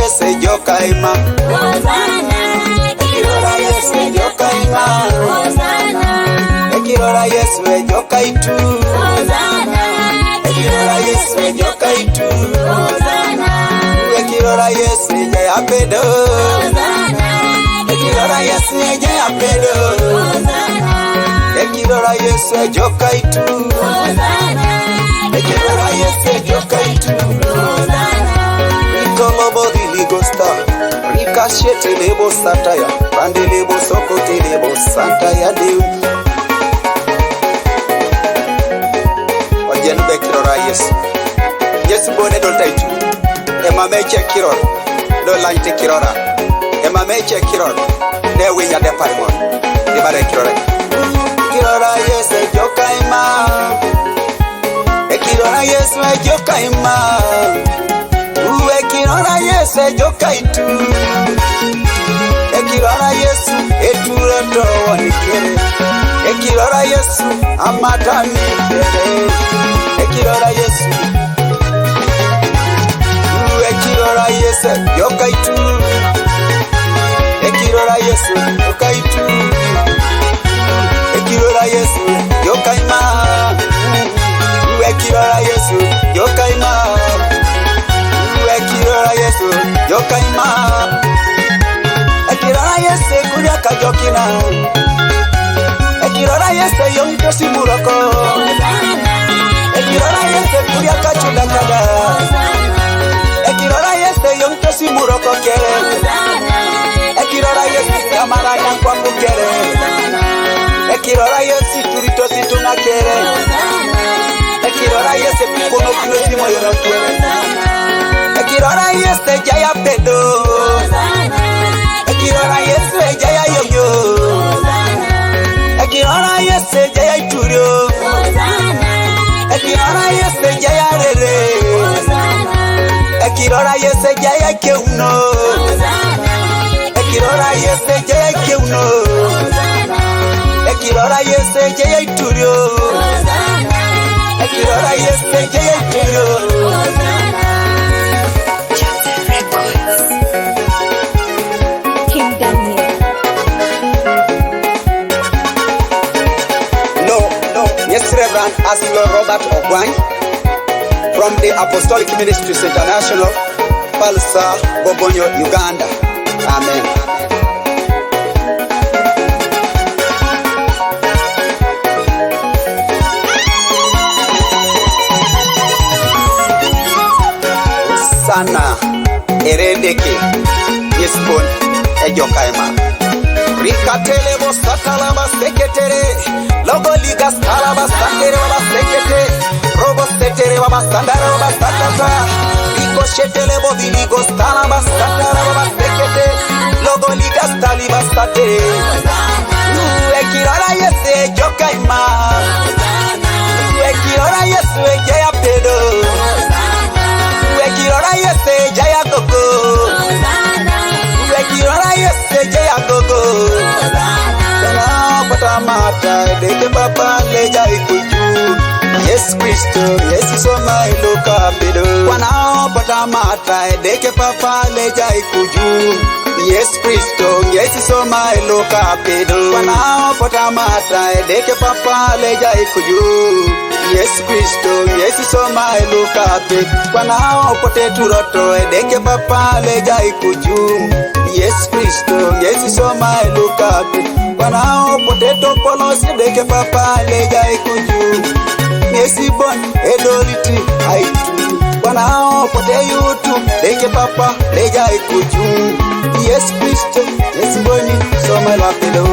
Yesu jokaima. Hosana, ekirora Yesu jokaima. Hosana, ekirora Yesu jokaitu. Hosana, ekirora Yesu jokaitu. Hosana, ekirora Yesu jayapedo. Hosana, ekirora Yesu jayapedo. Hosana, ekirora Yesu jokaitu. Hosana, ekirora Yesu jokaitu. Hosana, Ikomobo diligosta rikashete lebo sataya pande lebo sokote lebo santaya leu ojen be kirora Yesu bone dol taitu ema meche kiror do laite kirora ema meche kiror ne winya de parmon di bare kirora Yesu jokaima ekirora Yesu jokaima. Ekirora Yesu jokaitu. Ekirora Yesu eturoto wanikere. Ekirora Yesu amatani kere. Ekirora Yesu. Ekirora Yesu jokaitu. Ekirora Yesu jokaitu. Ekirora Yesu jokaima. Ekirora Yesu jokaima. Ekirora Yesu jokaima. Ekirora Yesu kuria kajokina. Ekirora Yesu yonto simuroko. Ekirora Yesu kuria kachula kada. Ekirora Yesu yonto simuroko kere. Ekirora Yesu amara yankwa kere. Ekirora Yesu turito situna kere. Ekirora Yesu kukono kino simo yono kere. Ekirora Yesu jaya pedo. Ekirora Yesu jaya yoyo. Ekirora Yesu jaya iturio. Ekirora Yesu jaya rere. Ekirora Yesu jaya keuno. Ekirora Yesu jaya keuno. Ekirora Yesu jaya iturio. Ekirora Yesu jaya iturio. Reverend Asilo Robert Ogwany from the Apostolic Ministries International, Palsa, Bobonyo, Uganda. Amen. Sana erendeke yespon ejokaima. Rikatele bo satala ba seketere. Logo ligas talaba sandere baba sekete. Robo setere baba sandara baba sakata. Iko shetele bo viligos talaba sandara baba sekete. Logo ligas taliba sate. Ekirora Yesu jokaima. Ekirora Yesu jaya pedo. Ekirora Yesu jaya gogo. Ekirora Yesu jaya gogo. Patamata deke papa leja ikuju. Yesu Kristo Yesu soma iloka pedo. Wanao patamata deke papa leja ikuju. Yesu Kristo Yesu soma iloka pedo. Wanao patamata deke papa leja ikuju. Yesu Kristo Yesu soma iloka pedo. Wanao pote turoto deke papa leja ikuju. Yesu Kristo Yesu soma iloka pedo. Wanao potato polos deke papa leja ikuju. Yesu bon edoliti aitu. Wanao pote yutu deke papa leja ikuju. Yesu Kristo Yesu boni soma la pedo.